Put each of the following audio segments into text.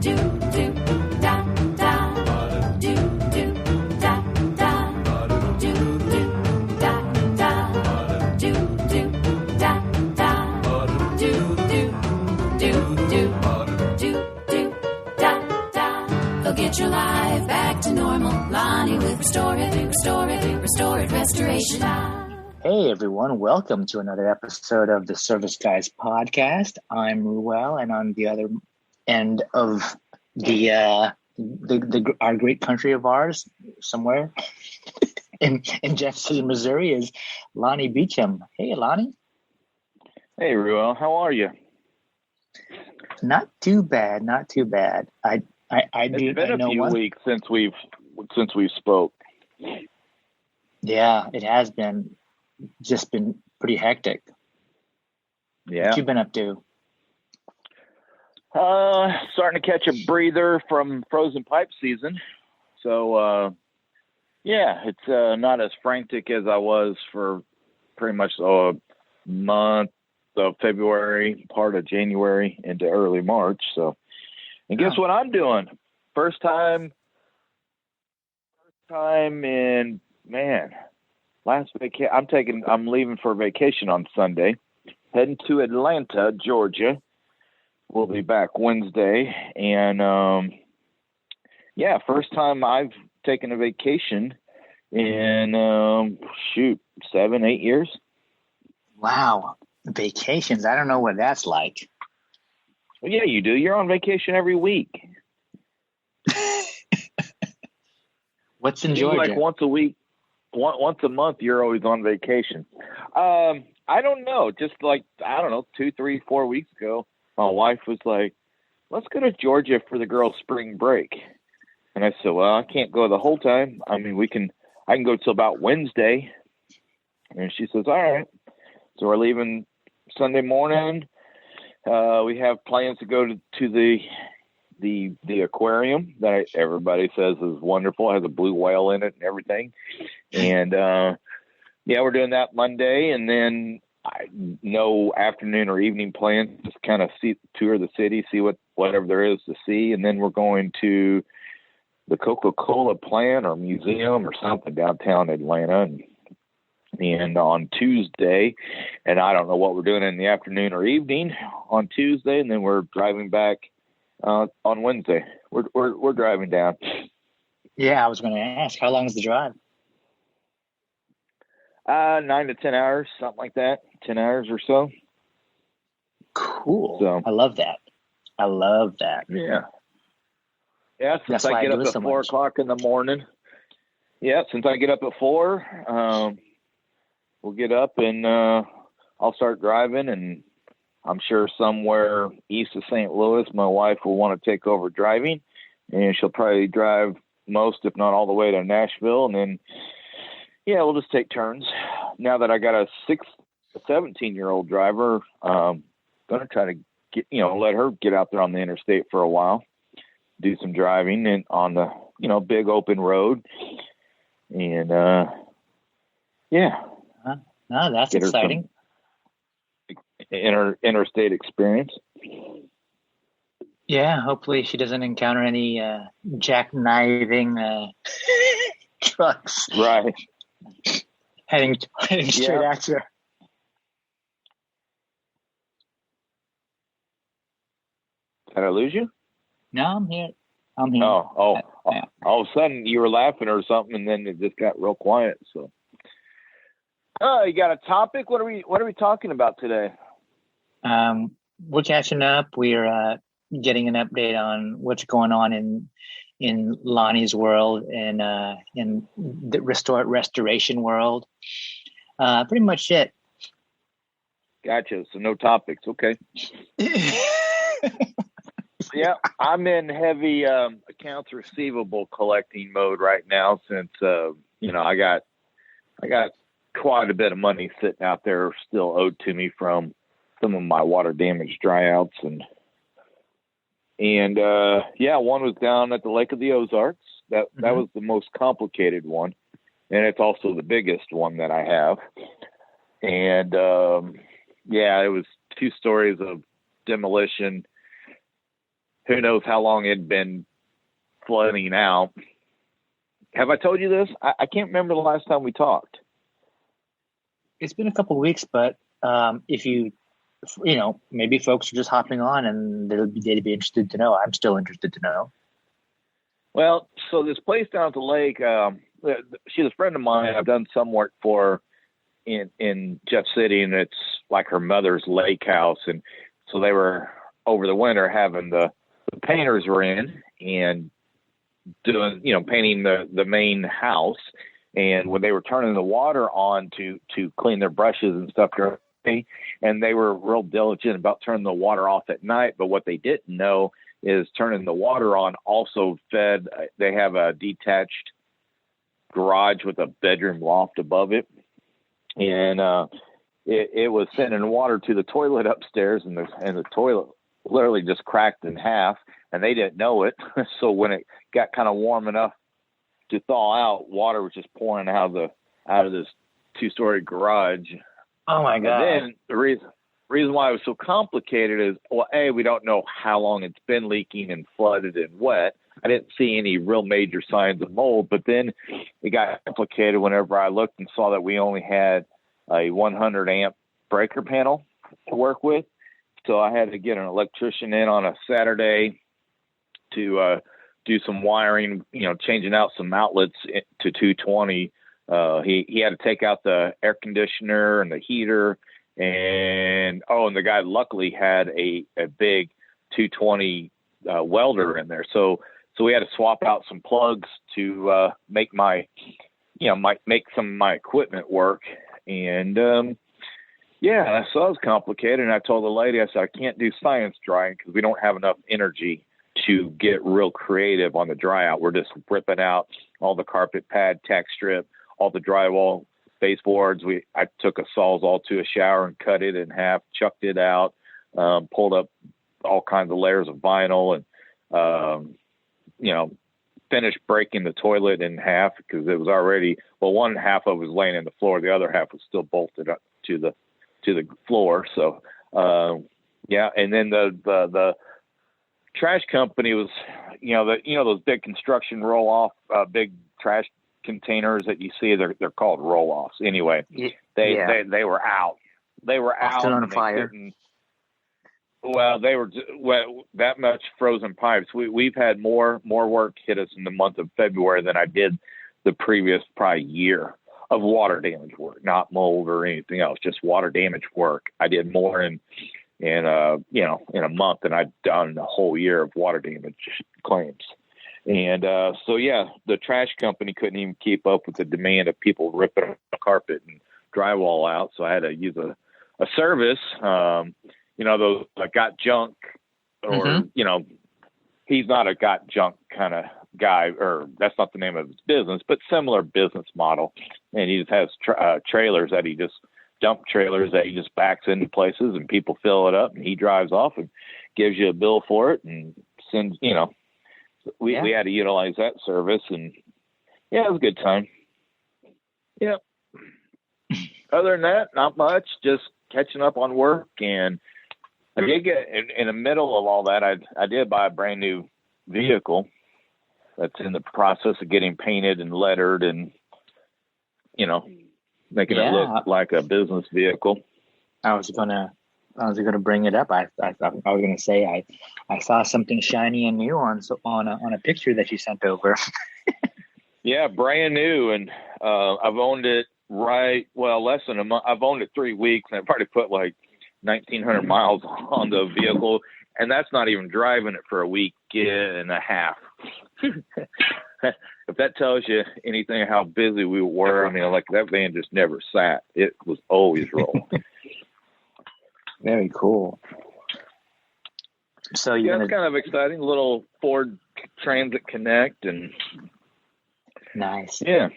Get your life back to normal. Lonnie with Restore It, Restoration. Hey everyone, welcome to another episode of the Service Guys podcast. I'm Ruel, and on the other end of the our great country of ours, somewhere in Jefferson City, Missouri, is Lonnie Beecham. Hey Lonnie. Hey Ruel, how are you? Not too bad, not too bad. It's been a few weeks since we've spoke. Yeah, it has been. Just been pretty hectic. Yeah. What you been up to? Starting to catch a breather from frozen pipe season. So, yeah, it's not as frantic as I was for pretty much a month of February, part of January into early March. So, and guess what I'm doing? First time in, man, I'm leaving for vacation on Sunday, heading to Atlanta, Georgia. We'll be back Wednesday. And, yeah, first time I've taken a vacation in, 7-8 years. Wow. Vacations. I don't know what that's like. Well, yeah, you do. You're on vacation every week. What's in Georgia? Like once a week, once a month, you're always on vacation. I don't know. Just like, 2, 3, 4 weeks ago, my wife was like, let's go to Georgia for the girls' spring break. And I said, well, I can't go the whole time. I mean, I can go till about Wednesday. And she says, all right. So we're leaving Sunday morning. We have plans to go to the aquarium that everybody says is wonderful. It has a blue whale in it and everything. And, yeah, we're doing that Monday. And then no afternoon or evening plans, just kind of tour the city, see whatever there is to see. And then we're going to the Coca-Cola plant or museum or something downtown Atlanta. And on Tuesday, and I don't know what we're doing in the afternoon or evening on Tuesday, and then we're driving back on Wednesday. We're driving down. Yeah, I was going to ask, how long is the drive? 9 to 10 hours, something like that. 10 hours or so. Cool. So, I love that. Yeah. Yeah, since That's I why get I up do at so 4 much. o'clock in the morning. Yeah, since I get up at 4, we'll get up and I'll start driving, and I'm sure somewhere east of St. Louis, my wife will want to take over driving, and she'll probably drive most, if not all the way to Nashville. And then, yeah, we'll just take turns. Now that I got a 17-year-old driver, going to try to let her get out there on the interstate for a while, do some driving and on the, big open road. And, yeah. No, that's exciting. Interstate experience. Yeah, hopefully she doesn't encounter any jackknifing trucks. Right. Heading straight at you. Did I lose you? No, I'm here. Oh, Yeah. all of a sudden you were laughing or something, and then it just got real quiet. So, you got a topic? What are we talking about today? We're catching up. We're getting an update on what's going on in Lonnie's world and in the restoration world. Pretty much it. Gotcha. So no topics. Okay. Yeah, I'm in heavy accounts receivable collecting mode right now since I got quite a bit of money sitting out there still owed to me from some of my water damage dryouts and one was down at the Lake of the Ozarks. That was the most complicated one, and it's also the biggest one that I have. And it was 2 stories of demolition who knows how long it'd been flooding out. Have I told you this? I can't remember the last time we talked. It's been a couple of weeks, but if you maybe folks are just hopping on and they'd be interested to know. I'm still interested to know. Well, so this place down at the lake, she's a friend of mine. I've done some work for her in Jeff City, and it's like her mother's lake house. And so they were over the winter having the painters were in and doing, painting the main house. And when they were turning the water on to clean their brushes and stuff during the day, and they were real diligent about turning the water off at night. But what they didn't know is turning the water on also fed, they have a detached garage with a bedroom loft above it. And it was sending water to the toilet upstairs, and the toilet literally just cracked in half, and they didn't know it. So when it got kind of warm enough to thaw out, water was just pouring out of this 2-story garage. Oh my God. And then the reason why it was so complicated is, well, we don't know how long it's been leaking and flooded and wet. I didn't see any real major signs of mold, but then it got complicated whenever I looked and saw that we only had a 100 amp breaker panel to work with. So I had to get an electrician in on a Saturday to do some wiring, changing out some outlets to 220. He had to take out the air conditioner and the heater, and the guy luckily had a big 220 welder in there. So we had to swap out some plugs to make make some of my equipment work. And so it was complicated. And I told the lady, I said, I can't do science drying because we don't have enough energy to get real creative on the dry out. We're just ripping out all the carpet pad, tack strip, all the drywall baseboards. I took a Sawzall to a shower and cut it in half, chucked it out, pulled up all kinds of layers of vinyl, and finished breaking the toilet in half because it was already, one half of it was laying in the floor, the other half was still bolted up to the floor. So and then the trash company was, those big construction roll off, big trash containers that you see, they're called roll-offs. Anyway, they were out. They were often out on fire. They were that much frozen pipes. We've had more work hit us in the month of February than I did the previous probably year of water damage work, not mold or anything else, just water damage work. I did more in a month than I'd done the whole year of water damage claims. And the trash company couldn't even keep up with the demand of people ripping the carpet and drywall out. So I had to use a service, those got junk, or, he's not a got junk kind of guy, or that's not the name of his business, but similar business model. And he just has trailers that he just dump trailers that he just backs into places, and people fill it up, and he drives off and gives you a bill for it and sends, we had to utilize that service, and it was a good time. Yeah. Other than that, not much, just catching up on work. And I did get in the middle of all that. I did buy a brand new vehicle that's in the process of getting painted and lettered and, making it look like a business vehicle. I was gonna bring it up. I was gonna say I saw something shiny and new on a picture that you sent over. Yeah, brand new, and I've owned it less than a month. I've owned it 3 weeks, and I've already put like 1,900 miles on the vehicle, and that's not even driving it for a week and a half. If that tells you anything, how busy we were, that van just never sat. It was always rolling. Very cool. So it's kind of exciting. A little Ford Transit Connect, and nice. Yeah.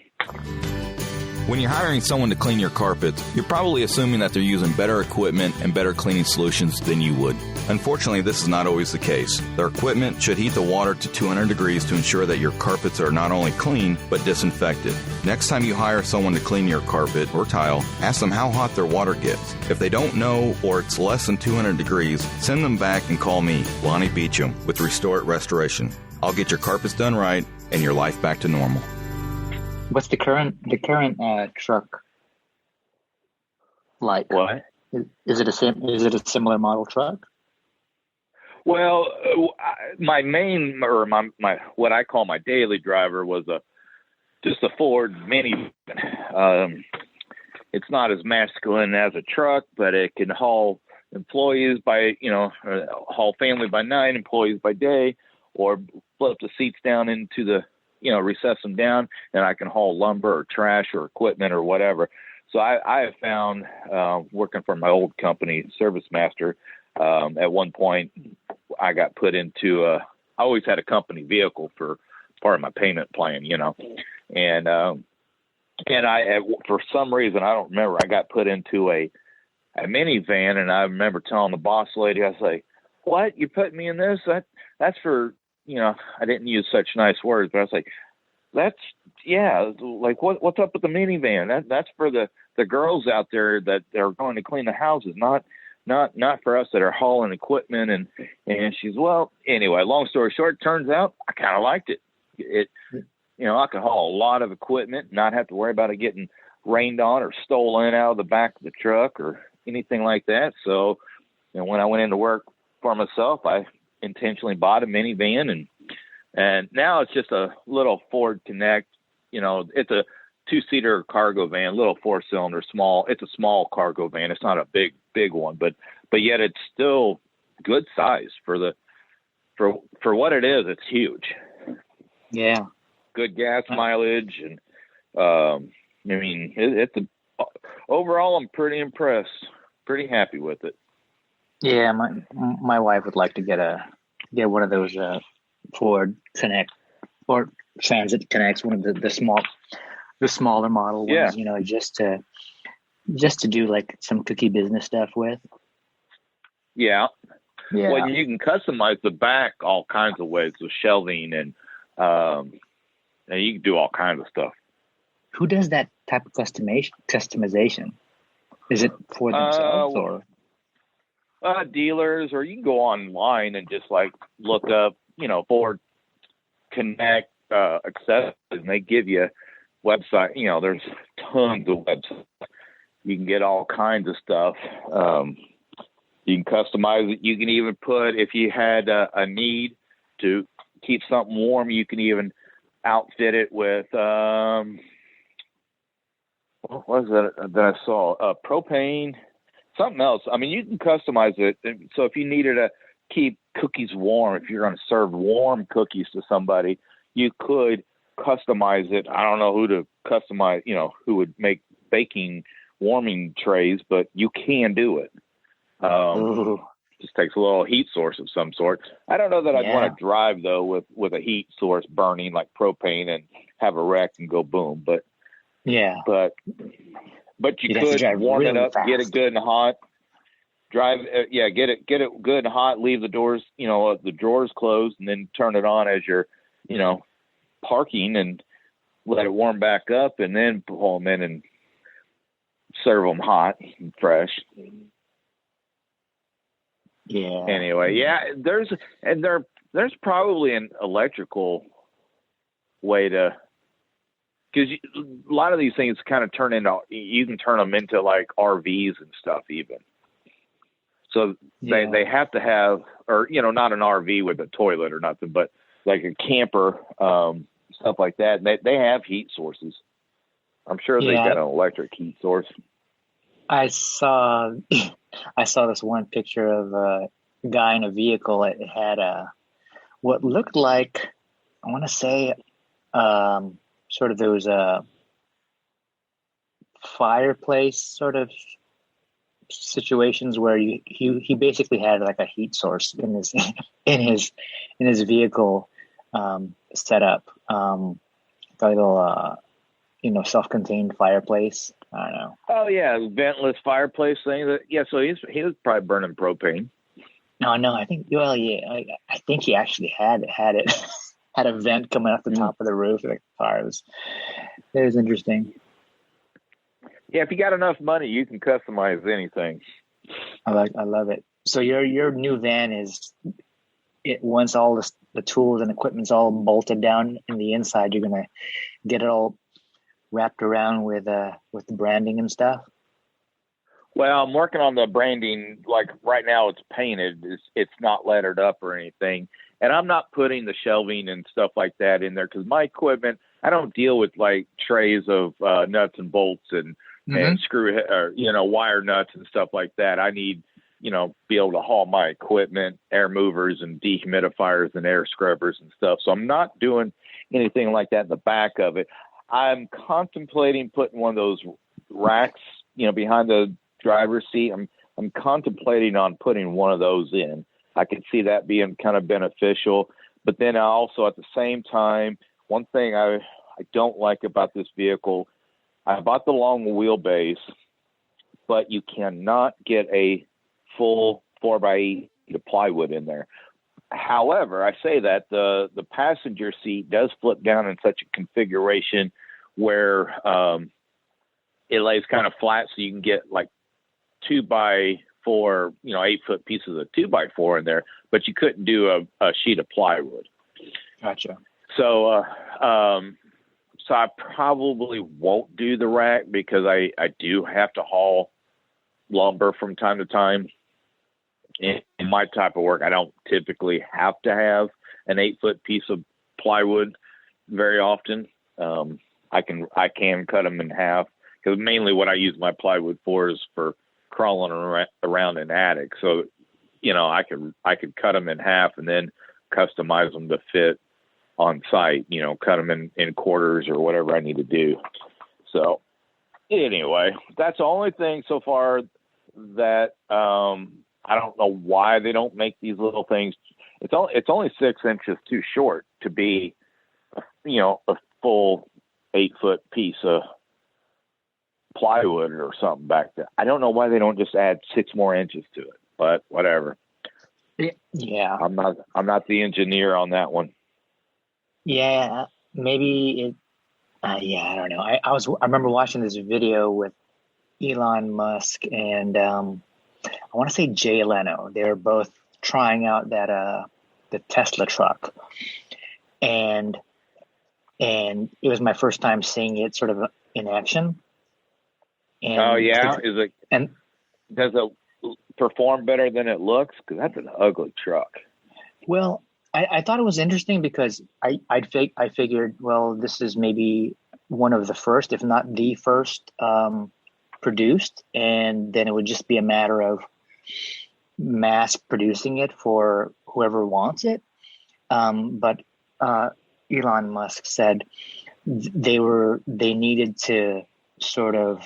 When you're hiring someone to clean your carpets, you're probably assuming that they're using better equipment and better cleaning solutions than you would. Unfortunately, this is not always the case. Their equipment should heat the water to 200 degrees to ensure that your carpets are not only clean, but disinfected. Next time you hire someone to clean your carpet or tile, ask them how hot their water gets. If they don't know or it's less than 200 degrees, send them back and call me, Lonnie Beecham, with Restore It Restoration. I'll get your carpets done right and your life back to normal. What's the current truck like? What? Is it a similar model truck? Well, my main, or my what I call my daily driver was just a Ford minivan. It's not as masculine as a truck, but it can haul employees by, haul family by night, employees by day, or flip the seats down into the, recess them down, and I can haul lumber or trash or equipment or whatever. So I have found, working for my old company, Service Master, at one point I got put into I always had a company vehicle for part of my payment plan, and I, for some reason, I don't remember, I got put into a minivan, and I remember telling the boss lady, I was like, "What? You put me in this? That's for," I didn't use such nice words, but I was like, like what's up with the minivan? That's for the girls out there that are going to clean the houses, not for us that are hauling equipment. And she's, well, anyway, long story short, turns out I kind of liked it. I could haul a lot of equipment, not have to worry about it getting rained on or stolen out of the back of the truck or anything like that. So, when I went into work for myself, I intentionally bought a minivan, and now it's just a little Ford Connect. It's a 2-seater cargo van, little 4-cylinder, small. It's a small cargo van. It's not a big one, but yet it's still good size for what it is. It's huge. Yeah. Good gas mileage, and overall I'm pretty impressed. Pretty happy with it. Yeah, my wife would like to get one of those Ford Connect or Transit Connects, one of the smaller model ones, yeah. just to do like some cookie business stuff with. Yeah. Yeah. Well, you can customize the back all kinds of ways with shelving, and you can do all kinds of stuff. Who does that type of customization? Is it for themselves or? Dealers, or you can go online and just like look up, Ford Connect accessories, and they give you website. There's tons of websites. You can get all kinds of stuff. You can customize it. You can even put, if you had a need to keep something warm, you can even outfit it with what was that I saw? Propane. Something else. You can customize it. So if you needed to keep cookies warm, if you're going to serve warm cookies to somebody, you could customize it. I don't know who to customize, who would make baking warming trays, but you can do it. Just takes a little heat source of some sort. I don't know that I'd want to drive, though, with a heat source burning like propane and have a wreck and go boom. But yeah. But you could warm it up, fast. Get it good and hot. Get it good and hot. Leave the doors, the drawers closed, and then turn it on as you're, parking, and let it warm back up, and then pull them in and serve them hot and fresh. Yeah. Anyway, there's probably an electrical way to. Because a lot of these things kind of you can turn them into like RVs and stuff even. So they have to have, or, not an RV with a toilet or nothing, but like a camper, stuff like that. They have heat sources. I'm sure they got an electric heat source. I saw this one picture of a guy in a vehicle. It had what looked like, I want to say, sort of those fireplace sort of situations where he basically had like a heat source in his vehicle set up. A little self-contained fireplace. I don't know. Oh yeah, ventless fireplace thing. So he was probably burning propane. No, I think I think he actually had it had a vent coming off the top of the roof of the car. It was interesting. Yeah, if you got enough money, you can customize anything. I love it. So your new van once all the tools and equipment's all bolted down in the inside, you're gonna get it all wrapped around with the branding and stuff. Well, I'm working on the branding. Like right now, it's painted. It's not lettered up or anything, and I'm not putting the shelving and stuff like that in there because my equipment. I don't deal with like trays of nuts and bolts and screw or wire nuts and stuff like that. I need be able to haul my equipment, air movers and dehumidifiers and air scrubbers and stuff. So I'm not doing anything like that in the back of it. I'm contemplating putting one of those racks, behind the driver's seat. I'm contemplating on putting one of those in. I could see that being kind of beneficial. But then I also, at the same time, one thing I don't like about this vehicle, I bought the long wheelbase, but you cannot get a full 4x8 of plywood in there. However, I say that the passenger seat does flip down in such a configuration where it lays kind of flat, so you can get like 2x4, 8-foot pieces of 2x4 in there, but you couldn't do a sheet of plywood. Gotcha. So, so I probably won't do the rack because I do have to haul lumber from time to time. In my type of work, I don't typically have to have an 8-foot piece of plywood very often. I can cut them in half because mainly what I use my plywood for is for crawling around an attic. So, I could cut them in half and then customize them to fit on site, cut them in quarters or whatever I need to do. So anyway, that's the only thing so far that, I don't know why they don't make these little things. It's only 6 inches too short to be, a full 8-foot piece of plywood or something back there. I don't know why they don't just add 6 more inches to it, but whatever. Yeah. I'm not the engineer on that one. Yeah, maybe it. I don't know. I remember watching this video with Elon Musk and I want to say Jay Leno. They were both trying out that the Tesla truck, and it was my first time seeing it sort of in action. And oh yeah, does it perform better than it looks? Because that's an ugly truck. Well, I thought it was interesting because I figured, well, this is maybe one of the first, if not the first, produced, and then it would just be a matter of mass producing it for whoever wants it. But Elon Musk said they needed to sort of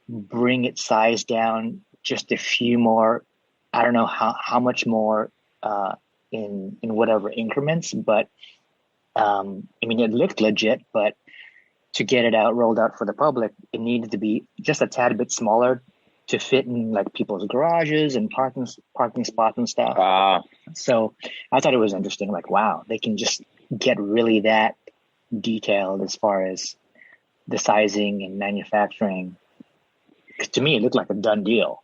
bring its size down just a few more. I don't know how much more in whatever increments, but it looked legit, but to get it rolled out for the public, it needed to be just a tad bit smaller to fit in like people's garages and parking spots and stuff. So I thought it was interesting. Like, wow, they can just get really that detailed as far as the sizing and manufacturing. To me, it looked like a done deal.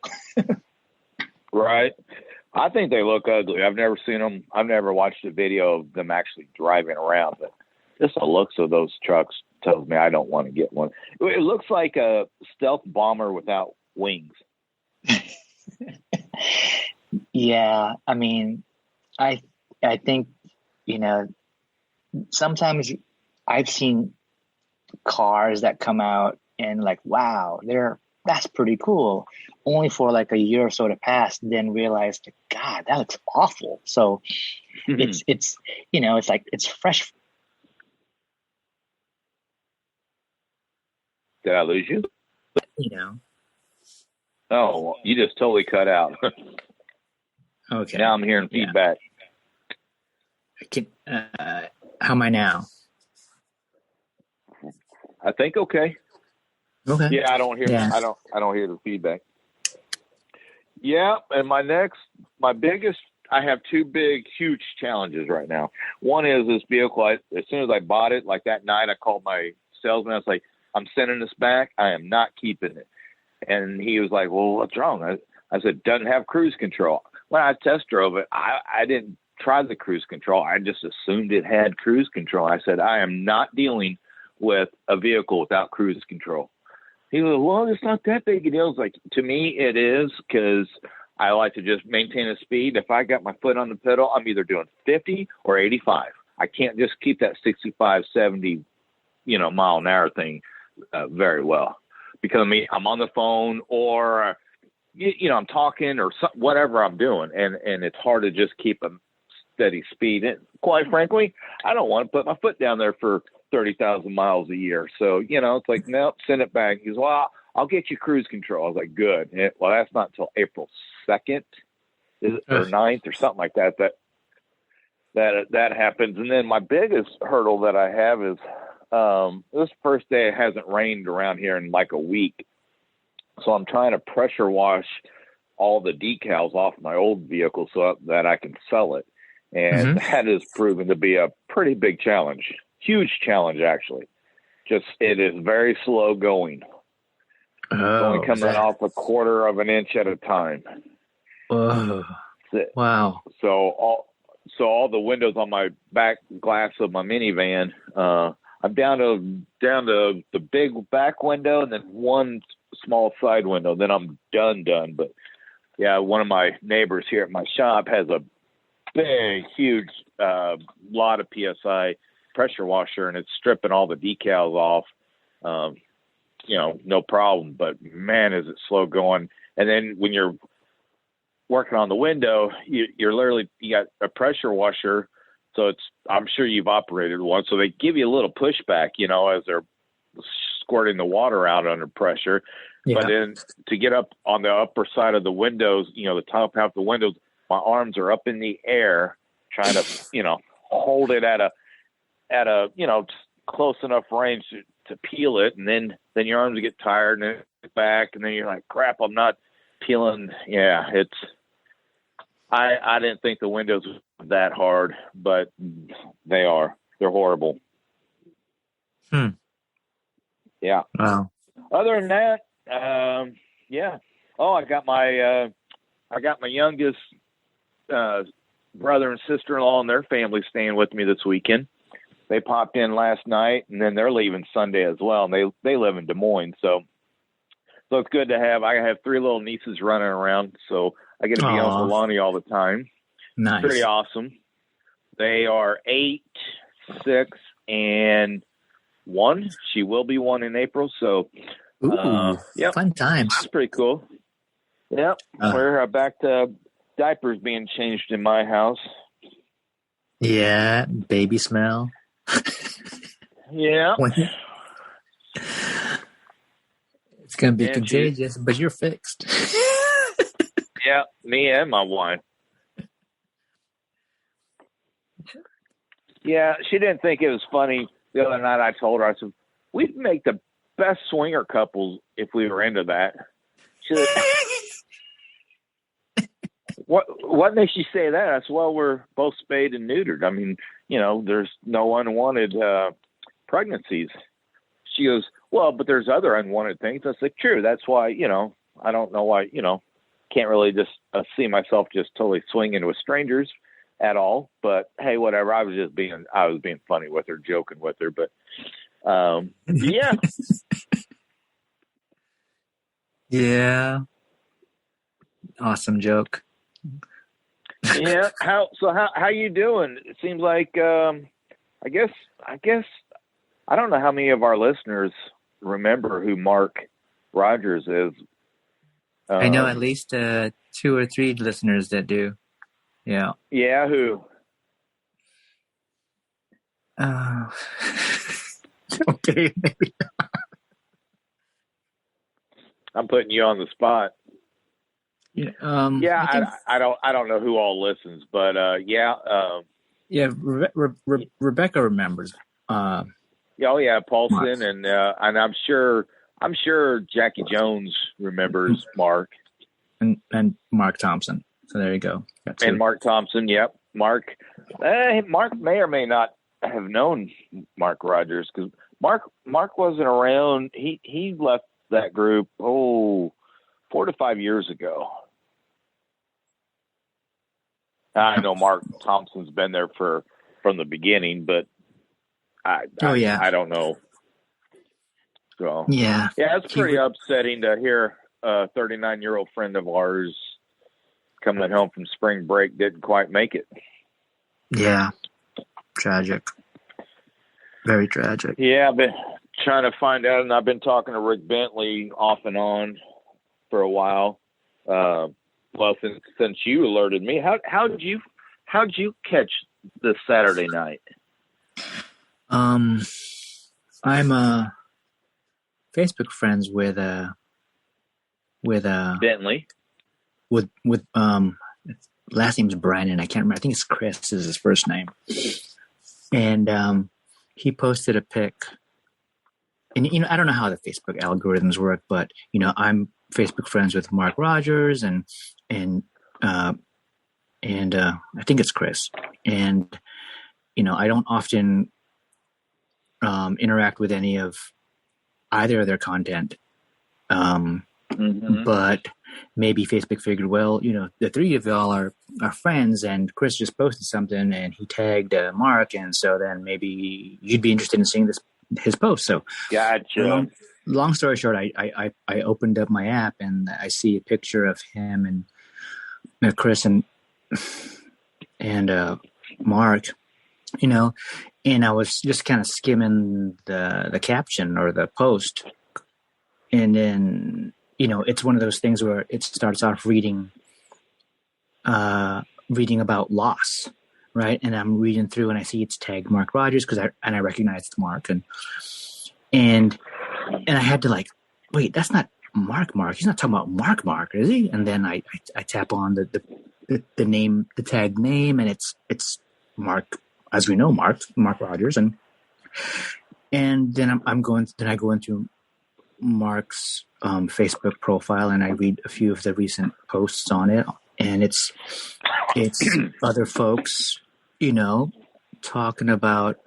Right. I think they look ugly. I've never seen them. I've never watched a video of them actually driving around, but just the looks of those trucks tells me I don't want to get one. It looks like a stealth bomber without wings. Yeah, I think sometimes I've seen cars that come out and like, wow, that's pretty cool, only for like a year or so to pass, then realize, God, that looks awful. So it's it's like it's fresh. Did I lose you? Oh, you just totally cut out. Okay. Now I'm hearing feedback. How am I now? I think okay. Okay. Yeah, I don't hear. Yeah. I don't hear the feedback. Yeah, and my biggest. I have two big, huge challenges right now. One is this vehicle. As soon as I bought it, like that night, I called my salesman. I was like, "I'm sending this back. I am not keeping it." And he was like, "Well, what's wrong?" I said, "Doesn't have cruise control." When I test drove it, I didn't try the cruise control. I just assumed it had cruise control. I said, "I am not dealing with a vehicle without cruise control." He was, "Well, it's not that big a deal." It's like, to me, it is, because I like to just maintain a speed. If I got my foot on the pedal, I'm either doing 50 or 85. I can't just keep that 65, 70, mile an hour thing very well, because I'm on the phone, or I'm talking, or whatever I'm doing, and it's hard to just keep a steady speed. And quite frankly, I don't want to put my foot down there for 30,000 miles a year. So, it's like, nope, send it back. He goes, "Well, I'll get you cruise control." I was like, "Good." Well, that's not until April 2nd or 9th or something like that that happens. And then my biggest hurdle that I have is this first day it hasn't rained around here in like a week. So I'm trying to pressure wash all the decals off my old vehicle so that I can sell it. And that has proven to be a pretty big challenge. Huge challenge, actually. Just, it is very slow going. Only coming off a quarter of an inch at a time. Whoa. Wow. So all the windows on my back glass of my minivan, I'm down to the big back window and then one small side window. Then I'm done. But yeah, one of my neighbors here at my shop has a big, huge lot of PSI pressure washer, and it's stripping all the decals off. No problem. But man, is it slow going. And then when you're working on the window, you're literally, you got a pressure washer. So I'm sure you've operated one. So they give you a little pushback, as they're squirting the water out under pressure. Yeah. But then to get up on the upper side of the windows, the top half of the windows, my arms are up in the air trying to, hold it at a, close enough range to peel it. And then your arms get tired and then it's back. And then you're like, crap, I'm not peeling. Yeah, I didn't think the windows were that hard, but they are. They're horrible. Yeah. Wow. Other than that, yeah. Oh, I got my youngest brother and sister-in-law and their family staying with me this weekend. They popped in last night, and then they're leaving Sunday as well. And they live in Des Moines, so it's good to have. I have 3 little nieces running around, so I get to be Uncle Lonnie all the time. Nice. Pretty awesome. They are 8, 6, and 1. She will be 1 in April. So, yep. Fun times. That's pretty cool. Yep. We're back to diapers being changed in my house. Yeah. Baby smell. Yeah. It's going to be contagious, but you're fixed. Yeah, me and my wife. Yeah, she didn't think it was funny. The other night I told her, I said, we'd make the best swinger couples if we were into that. She said, what makes you say that? I said, well, we're both spayed and neutered. I mean, there's no unwanted pregnancies. She goes, well, but there's other unwanted things. I said, true. That's why, I don't know why, can't really just see myself just totally swinging with strangers at all. But hey, whatever. I was being funny with her, joking with her. But yeah. Yeah. Awesome joke. Yeah. How you doing? It seems like I guess I don't know how many of our listeners remember who Mark Rogers is. I know at least 2 or 3 listeners that do. Yeah. Yeah, who? Okay, maybe not. I'm putting you on the spot. Yeah. I don't know who all listens, but yeah. Yeah, Rebecca remembers. Oh yeah, Paulson, Mark. and I'm sure Jackie Jones remembers Mark and Mark Thompson. So there you go. and Mark Thompson. Yep, Mark. Mark may or may not have known Mark Rogers because Mark wasn't around. He left that group 4 to 5 years ago. I know Mark Thompson's been there from the beginning, but I don't know. So yeah, it's pretty upsetting to hear a 39-year-old friend of ours coming home from spring break didn't quite make it. Yeah, tragic. Very tragic. Yeah, I've been trying to find out, and I've been talking to Rick Bentley off and on for a while. Well, since you alerted me, how'd you catch this Saturday night? I'm Facebook friends with Bentley. With last name's Brandon. I can't remember. I think it's Chris is his first name. And he posted a pic. And I don't know how the Facebook algorithms work, but I'm Facebook friends with Mark Rogers and I think it's Chris. And I don't often interact with any of either of their content. But maybe Facebook figured, well, the three of y'all are friends, and Chris just posted something and he tagged Mark, and so then maybe you'd be interested in seeing his post. So gotcha. Long story short, I opened up my app and I see a picture of him and Chris and Mark, and I was just kind of skimming the caption or the post, and then it's one of those things where it starts off reading about loss, right? And I'm reading through and I see it's tagged Mark Rogers because I recognize it's Mark, and I had to wait, that's not Mark. He's not talking about Mark, is he? And then I tap on the name, the tag name, and it's Mark, as we know, Mark Rogers, and then I go into Mark's Facebook profile and I read a few of the recent posts on it, and it's other folks, talking about,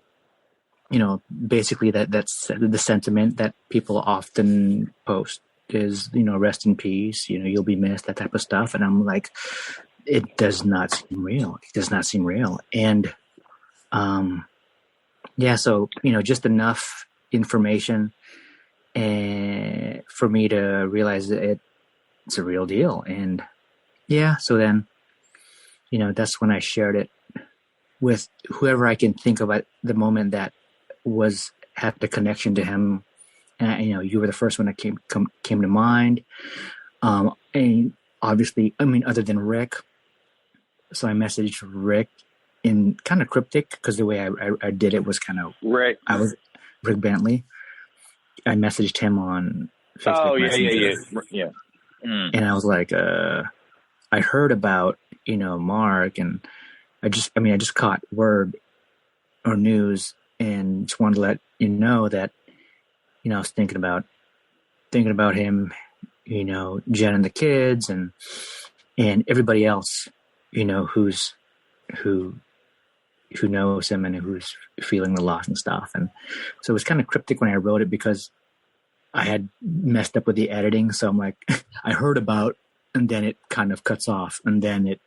basically that's the sentiment that people often post is, rest in peace, you'll be missed, that type of stuff. And I'm like, it does not seem real. And, so, just enough information and for me to realize that it's a real deal. And so then, that's when I shared it with whoever I can think of at the moment that had the connection to him. And you were the first one that came to mind. And obviously, other than Rick. So I messaged Rick in kind of cryptic because the way I did it was kind of Rick. I was Rick Bentley. I messaged him on Facebook Messenger. Yeah. And I was like, I heard about, Mark, and I just caught word or news and just wanted to let you know that, I was thinking about him, Jen and the kids and everybody else, who knows him and who's feeling the loss and stuff. And so it was kind of cryptic when I wrote it because I had messed up with the editing. So I'm like, I heard about, and then it kind of cuts off, and then it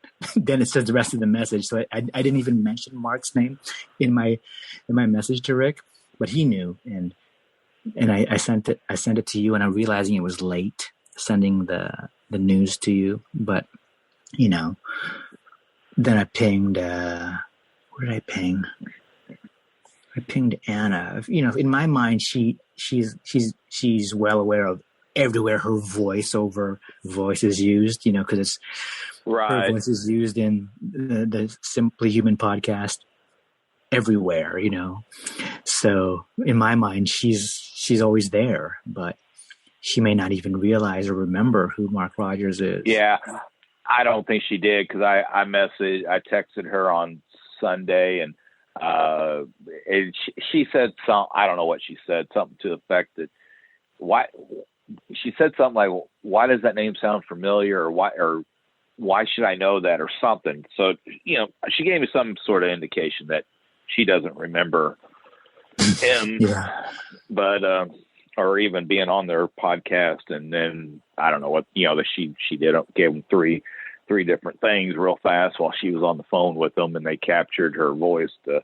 says the rest of the message. So I didn't even mention Mark's name in my message to Rick, but he knew. And I sent it to you, and I'm realizing it was late sending the news to you, but then I pinged, where did I ping? I pinged Anna. In my mind, she's well aware of everywhere her voice is used, because it's right. Her voice is used in the Simply Human podcast everywhere, So in my mind, she's always there, but she may not even realize or remember who Mark Rogers is. Yeah, I don't think she did because I texted her on Sunday, and she said some, I don't know what she said, something to the effect that she said something like, why does that name sound familiar, or why should I know that, or something. So, she gave me some sort of indication that she doesn't remember him, but, or even being on their podcast. And then I don't know what, that she gave them three different things real fast while she was on the phone with them, and they captured her voice to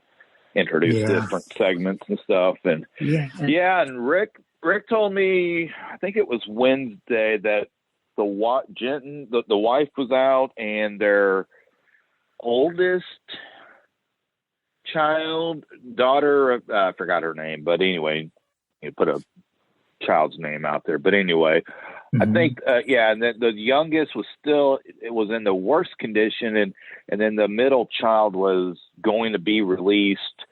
introduce different segments and stuff. And and Rick told me, I think it was Wednesday, that the wife was out, and their oldest daughter, I forgot her name, but anyway, you put a child's name out there. But anyway, I think, and then the youngest was in the worst condition, and then the middle child was going to be released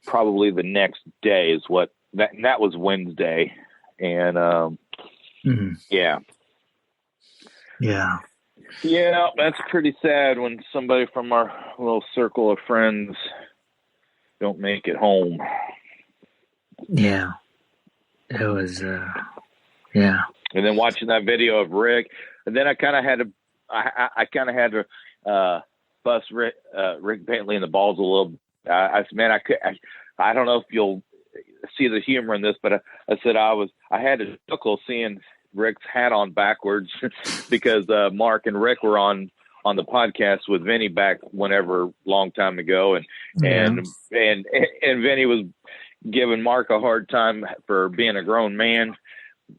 probably the next day, is what that was Wednesday. And that's pretty sad when somebody from our little circle of friends don't make it home. Yeah, it was And then watching that video of Rick, and then I kind of had to bust Rick Bentley in the balls a little. I said, man, I don't know if you'll see the humor in this, but I said I had to chuckle seeing Rick's hat on backwards because Mark and Rick were on the podcast with Vinny back whenever, long time ago, and Vinny was giving Mark a hard time for being a grown man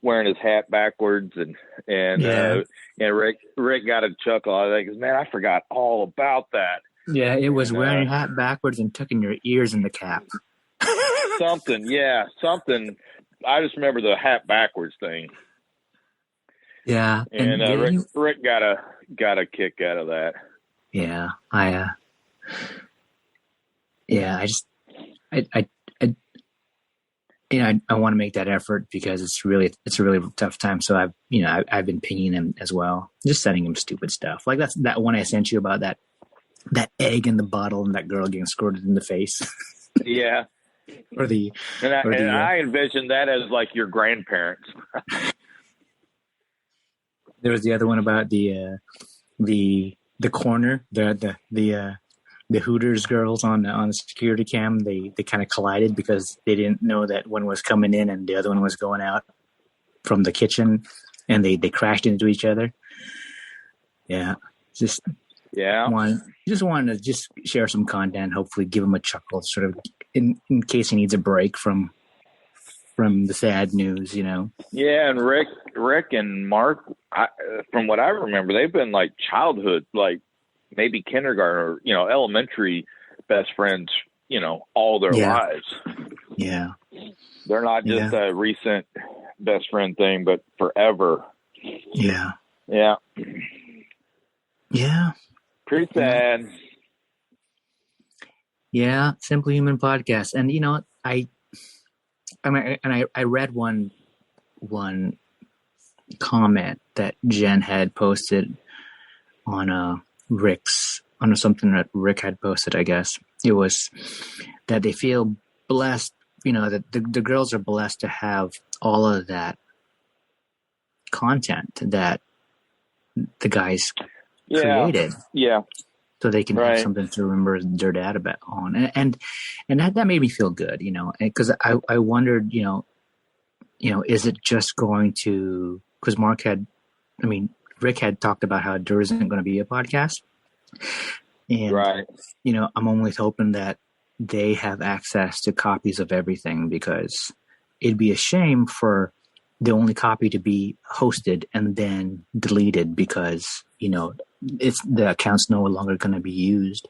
wearing his hat backwards, and Rick got a chuckle out of that because, man, I forgot all about that. Yeah, it was wearing your hat backwards and tucking your ears in the cap. Something. I just remember the hat backwards thing. Yeah, and Rick got a kick out of that. Yeah, I want to make that effort because it's a really tough time. So I've been pinging him as well, just sending him stupid stuff like that one I sent you about that egg in the bottle and that girl getting squirted in the face. Yeah. I envisioned that as like your grandparents. There was the other one about the corner, the Hooters girls on the security cam. They kind of collided because they didn't know that one was coming in and the other one was going out from the kitchen, and they crashed into each other. Yeah, wanted to share some content. Hopefully, give him a chuckle, sort of in case he needs a break from the sad news, Yeah, and Rick and Mark, from what I remember, they've been like childhood, like maybe kindergarten or elementary best friends, all their lives. Yeah, they're not just a recent best friend thing, but forever. Yeah. Pretty sad. Yeah, Simply Human podcast, and I read one comment that Jen had posted on something that Rick had posted. I guess it was that they feel blessed, that the girls are blessed to have all of that content that the guys created. Yeah. So they can have something to remember their dad on. And that made me feel good, because I wondered, is it just going to, because Rick had talked about how there isn't going to be a podcast. And, I'm only hoping that they have access to copies of everything, because it'd be a shame for the only copy to be hosted and then deleted because, it's the account's no longer going to be used,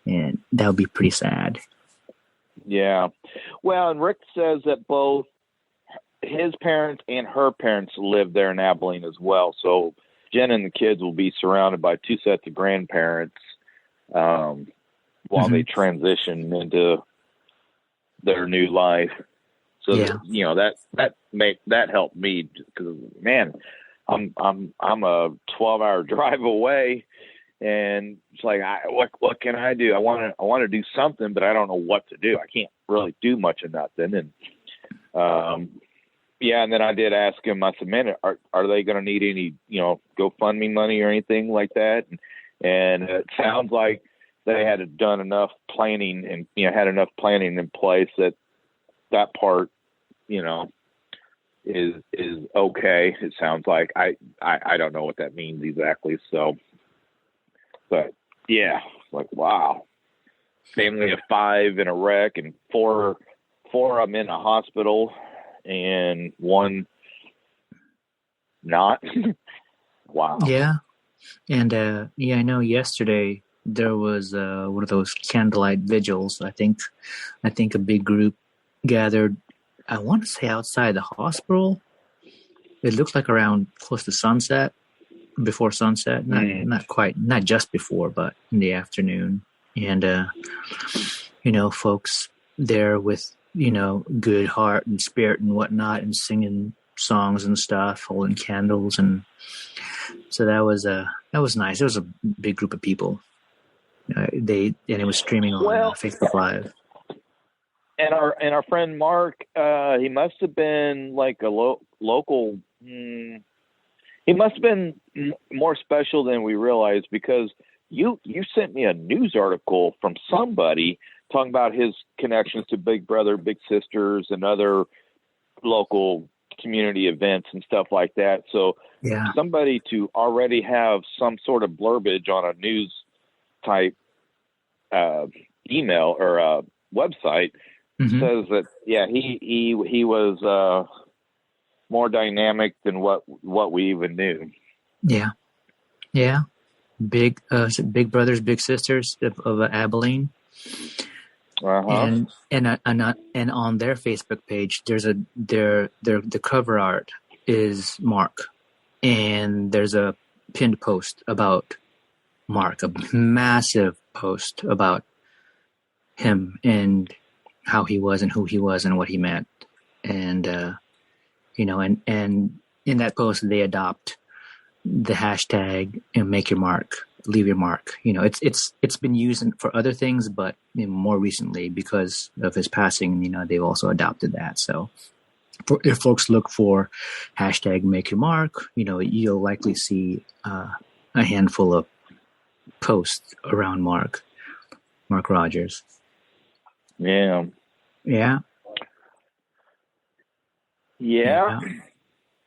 and that would be pretty sad. Yeah. Well, and Rick says that both his parents and her parents live there in Abilene as well. So Jen and the kids will be surrounded by two sets of grandparents while they transition into their new life. So that helped me, because, man, I'm a 12-hour drive away, And it's like, what can I do? I want to do something, but I don't know what to do. I can't really do much of nothing. And, and then I did ask him, I said, man, are they going to need any, GoFundMe money or anything like that? And it sounds like they had done enough planning and, had enough planning in place that part, is okay. It sounds like I don't know what that means exactly. So, but yeah, like, wow. Family of 5 in a wreck and four of them in a hospital and 1 not. Wow. Yeah. And, I know yesterday there was one of those candlelight vigils. I think a big group gathered, I want to say outside the hospital. It looks like around close to sunset, before sunset. Not quite, not just before, but in the afternoon. And, folks there with, good heart and spirit and whatnot and singing songs and stuff, holding candles. And so that was nice. It was a big group of people. And it was streaming on Facebook Live. And our friend Mark, he must have been like a local. He must have been more special than we realized, because you sent me a news article from somebody talking about his connections to Big Brother, Big Sisters, and other local community events and stuff like that. So somebody to already have some sort of blurbage on a news type email or website says that he was more dynamic than what we even knew. Yeah. Big Brothers, Big Sisters of Abilene. And on their Facebook page, there's the cover art is Mark, and there's a pinned post about Mark, a massive post about him and how he was and who he was and what he meant. And, and in that post, they adopt the hashtag and make your mark, leave your mark. It's been used for other things, but more recently because of his passing, they've also adopted that. So if folks look for hashtag make your mark, you'll likely see a handful of posts around Mark Rogers. Yeah.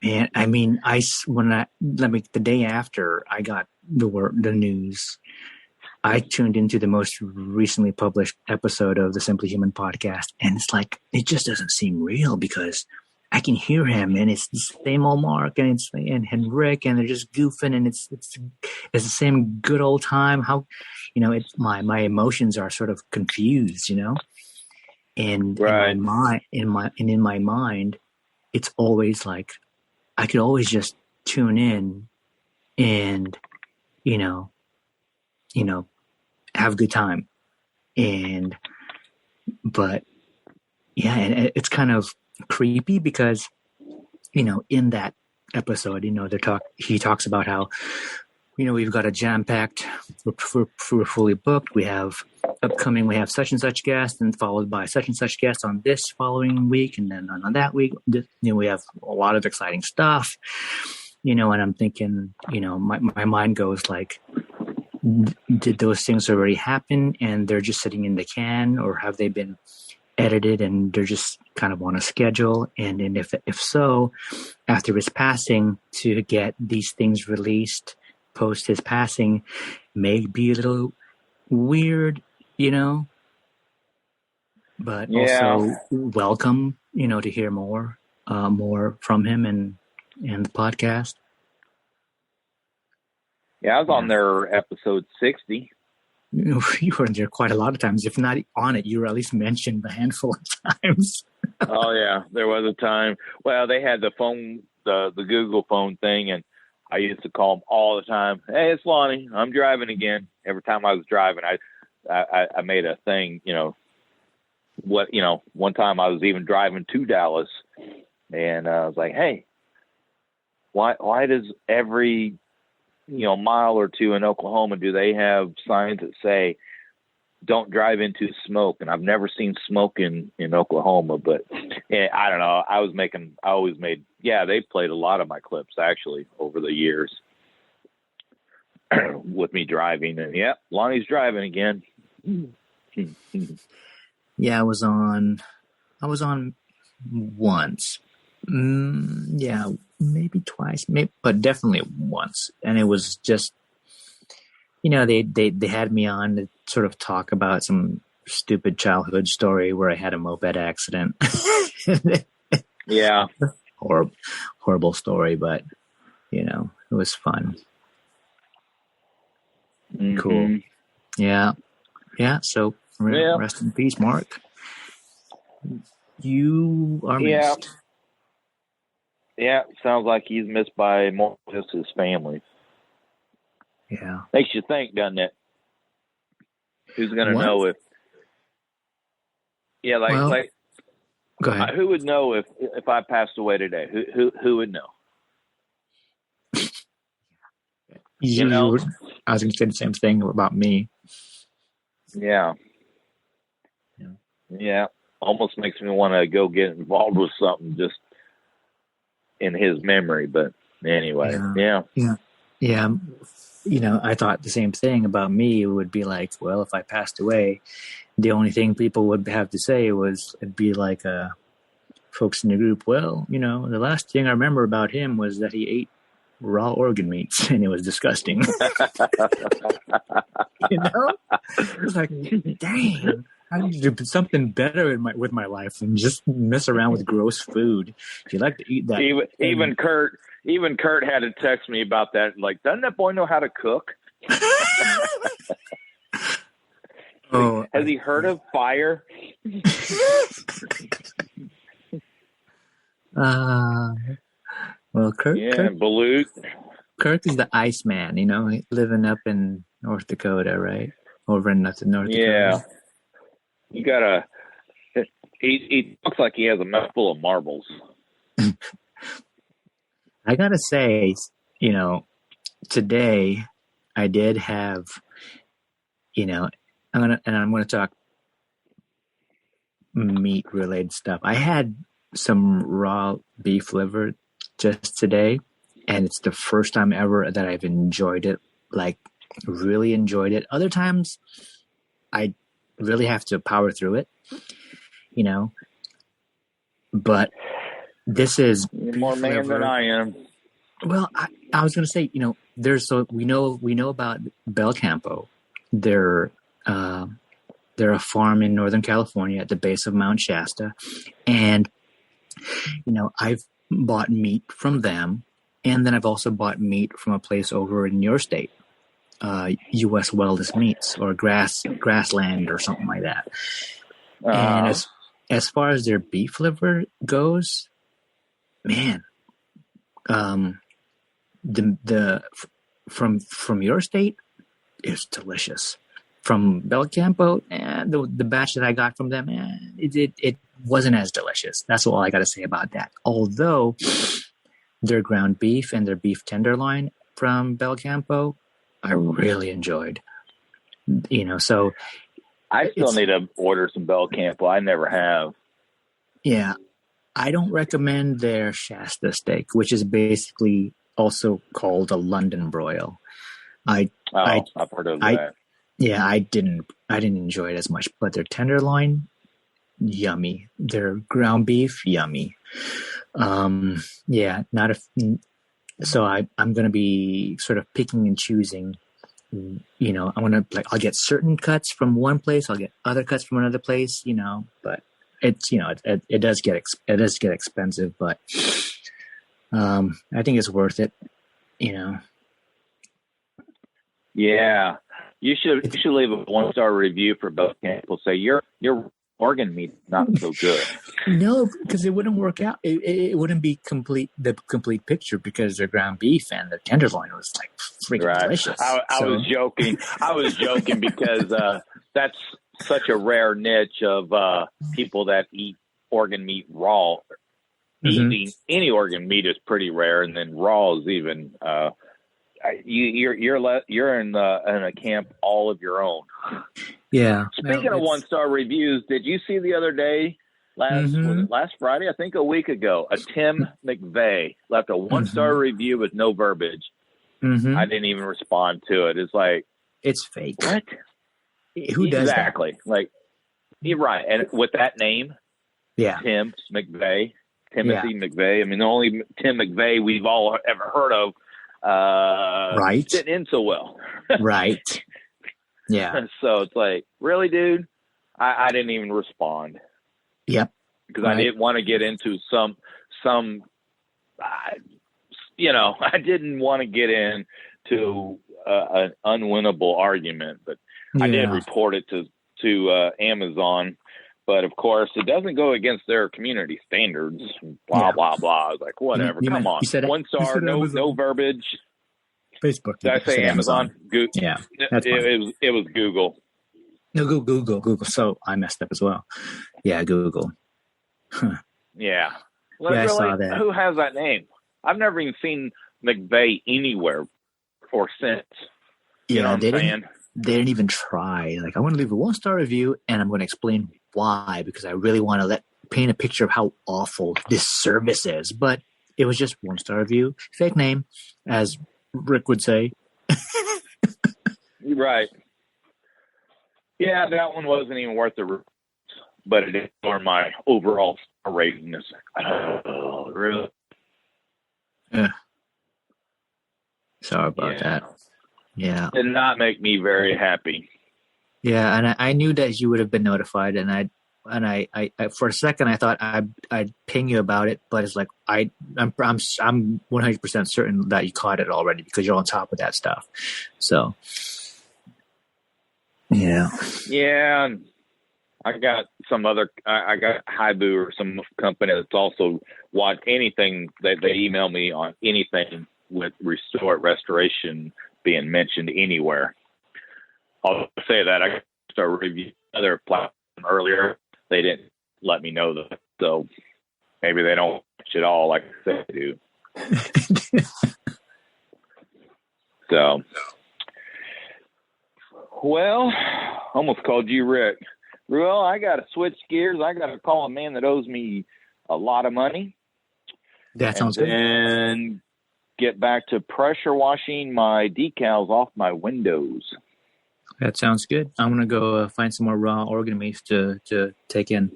And I mean, the day after I got the news, I tuned into the most recently published episode of the Simply Human podcast, and it's like, it just doesn't seem real, because I can hear him, and it's the same old Mark, and and Rick, and they're just goofing, and it's the same good old time. How, it's my emotions are sort of confused, and in my mind, it's always like I could always just tune in and have a good time, but it's kind of creepy because in that episode he talks about how we've got a jam-packed, we're fully booked, we have such and such guest, and followed by such and such guest on this following week, and then on that week we have a lot of exciting stuff, and I'm thinking, my mind goes like, did those things already happen and they're just sitting in the can, or have they been edited and they're just kind of on a schedule? And if so, after his passing, to get these things released post his passing may be a little weird, but also welcome, to hear more from him and the podcast. Yeah, I was on their episode 60. You were there quite a lot of times. If not on it, you were at least mentioned a handful of times. Oh yeah, there was a time. Well, they had the phone, the Google phone thing, and I used to call them all the time. Hey, it's Lonnie. I'm driving again. Every time I was driving, I made a thing. One time I was even driving to Dallas, and I was like, hey, why does every mile or two in Oklahoma, do they have signs that say, don't drive into smoke? And I've never seen smoke in Oklahoma, but I don't know. They played a lot of my clips actually over the years with me driving, and Lonnie's driving again. Yeah, I was on once. Maybe twice, but definitely once. And it was just, they had me on to sort of talk about some stupid childhood story where I had a moped accident. Yeah. Horrible story, but it was fun. Mm-hmm. Cool. Yeah. So rest in peace, Mark. You are missed. Yeah, sounds like he's missed by more than just his family. Yeah. Makes you think, doesn't it? Who's going to know if... Yeah, like go ahead. Who would know if I passed away today? Who would know? I was going to say the same thing about me. Yeah. Almost makes me want to go get involved with something just in his memory. But anyway, yeah. I thought the same thing about me. It would be like, well, if I passed away, the only thing people would have to say it'd be like, folks in the group, well, the last thing I remember about him was that he ate raw organ meats and it was disgusting. It's like, dang, I need to do something better with my life than just mess around with gross food. If you like to eat that, even Kurt had to text me about that. Like, doesn't that boy know how to cook? Has he heard of fire? Well, Kirk is the Iceman, living up in North Dakota, right? Over in North Dakota. Yeah. He looks like he has a mouthful of marbles. I gotta say, today I did have, I'm gonna talk meat related stuff. I had some raw beef liver just today, and it's the first time ever that I've enjoyed it, like really enjoyed it. Other times I really have to power through it, but this is more man than I am. Well, I was going to say, we know about Belcampo. They're a farm in Northern California at the base of Mount Shasta, and I've bought meat from them, and then I've also bought meat from a place over in your state, U.S. Wellness Meats or Grassland or something like that. And as far as their beef liver goes, man, the from your state is delicious. From Belcampo, and the batch that I got from them, it wasn't as delicious. That's all I got to say about that. Although their ground beef and their beef tenderloin from Belcampo, I really enjoyed. So I still need to order some Belcampo. I never have. Yeah, I don't recommend their Shasta steak, which is basically also called a London broil. I've heard of that. Yeah, I didn't enjoy it as much, but their tenderloin, yummy. Their ground beef, yummy. So I'm going to be sort of picking and choosing. I'll get certain cuts from one place, I'll get other cuts from another place. But it's it does get expensive, but I think it's worth it. Yeah. You should leave a 1-star review for Belcampo. Say your organ meat's not so good. No, because it wouldn't work out. It wouldn't be the complete picture because their ground beef and the tenderloin was like freaking delicious. I was joking. I was joking because that's such a rare niche of people that eat organ meat raw. Mm-hmm. Eating any organ meat is pretty rare, and then raw is even you're in a camp all of your own. Yeah. Speaking of 1-star reviews, did you see the other day, last Friday, I think a week ago, a Tim McVeigh left a 1-star review with no verbiage. I didn't even respond to it. It's like, it's fake. What? Who does exactly? that? Like, you're right. And with that name, Tim McVeigh, Timothy McVeigh. I mean, the only Tim McVeigh we've all ever heard of, right? Didn't end so well, right? Yeah. So it's like, really, dude? I didn't even respond. Yep. Because I didn't want to get into some, I didn't want to get into an unwinnable argument, but I did report it to Amazon. But of course, it doesn't go against their community standards. Blah blah blah. I was like, whatever. Come on, 1 star, no verbiage. Facebook. Did I say Amazon? Yeah, it was Google. No, Google. So I messed up as well. Yeah, Google. Huh. Yeah. Well, yeah, really, I saw that. Who has that name? I've never even seen McVeigh anywhere or since. You know what I'm saying? They didn't even try. Like, I want to leave a 1-star review, and I'm going to explain why, because I really want to paint a picture of how awful this service is. But it was just 1-star review, fake name, as Rick would say. Right. Yeah, that one wasn't even worth the, but it is for my overall star rating. It's like, oh, really? Yeah. Sorry about that. Yeah. Did not make me very happy. Yeah, and I knew that you would have been notified, and I for a second I thought I'd ping you about it, but it's like I'm 100% certain that you caught it already because you're on top of that stuff. So yeah. Yeah, I got I got Haibu or some company that's also watched anything that they email me on anything with restoration being mentioned anywhere. I'll say that I started reviewing another platform earlier. They didn't let me know that, so maybe they don't watch it all like they do. So, well, almost called you Rick. Well, I got to switch gears. I got to call a man that owes me a lot of money. That sounds good. And get back to pressure washing my decals off my windows. That sounds good. I'm going to go find some more raw organ meats to take in.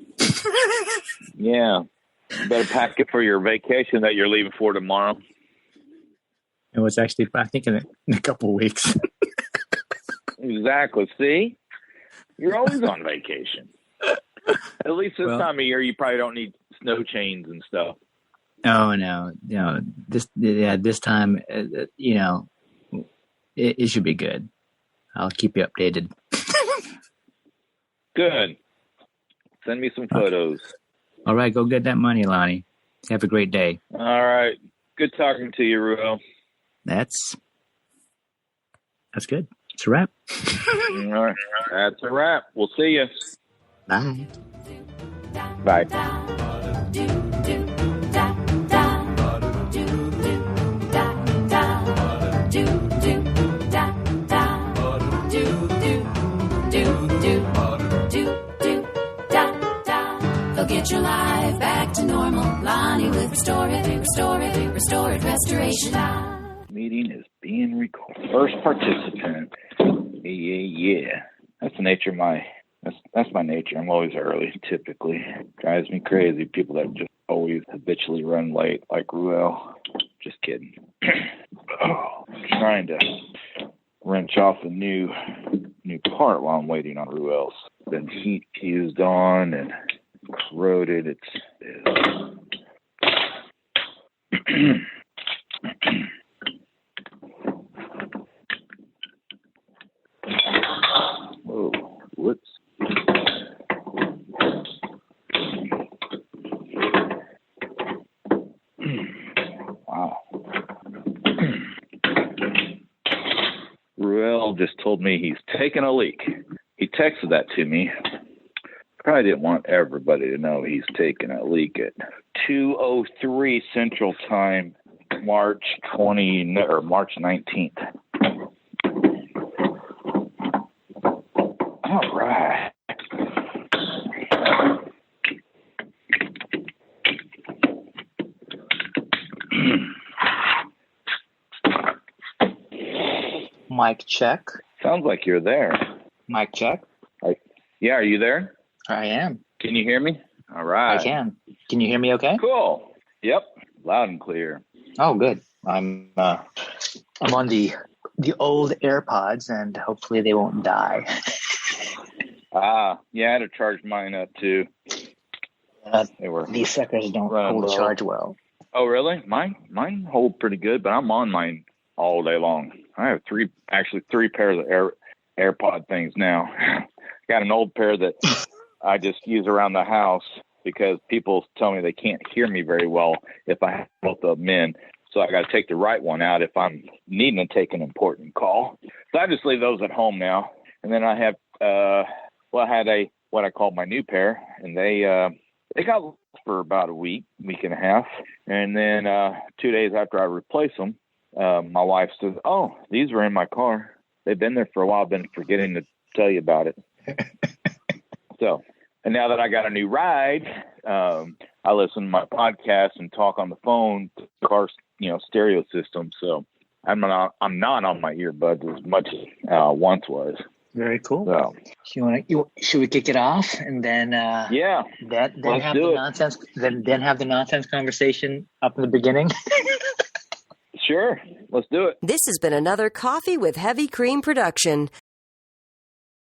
Yeah. Better pack it for your vacation that you're leaving for tomorrow. It was actually, I think, in a couple of weeks. Exactly. See? You're always on vacation. At least this time of year, you probably don't need snow chains and stuff. Oh, no. This time, it should be good. I'll keep you updated. Good. Send me some photos. All right, go get that money, Lonnie. Have a great day. All right. Good talking to you, Ruel. That's good. It's a wrap. All right. That's a wrap. We'll see you. Bye. Bye. Get your life back to normal. Lonnie with Restore It, Restoration. Meeting is being recorded. First participant. Yeah. That's the nature of that's my nature. I'm always early, typically. Drives me crazy. People that just always habitually run late, like Ruel. Just kidding. Trying to wrench off a new part while I'm waiting on Ruel's. Been heat fused on and corroded. It's whoa, whoops. Wow. Ruel just told me he's taking a leak. He texted that to me. Probably didn't want everybody to know he's taking a leak at 2:03 Central Time March 19th. All right. Mic check. Sounds like you're there. Mic check. Yeah, are you there? I am. Can you hear me? All right. I can. Can you hear me okay? Cool. Yep. Loud and clear. Oh, good. I'm on the old AirPods, and hopefully they won't die. Yeah, I had to charge mine up too. These suckers don't hold charge well. Oh, really? Mine hold pretty good, but I'm on mine all day long. I have three pairs of AirPod things now. Got an old pair that I just use around the house because people tell me they can't hear me very well if I have both of them in. So I got to take the right one out if I'm needing to take an important call. So I just leave those at home now. And then I have, I had what I call my new pair, and they got lost for about a week and a half. And then 2 days after I replaced them, my wife says, "Oh, these were in my car. They've been there for a while. I've been forgetting to tell you about it." So, and now that I got a new ride, I listen to my podcast and talk on the phone to the car, stereo system. So I'm not on my earbuds as much as once was. Very cool. So, should we kick it off and then yeah, then have the nonsense then have the nonsense conversation up in the beginning? Sure, let's do it. This has been another Coffee with Heavy Cream production,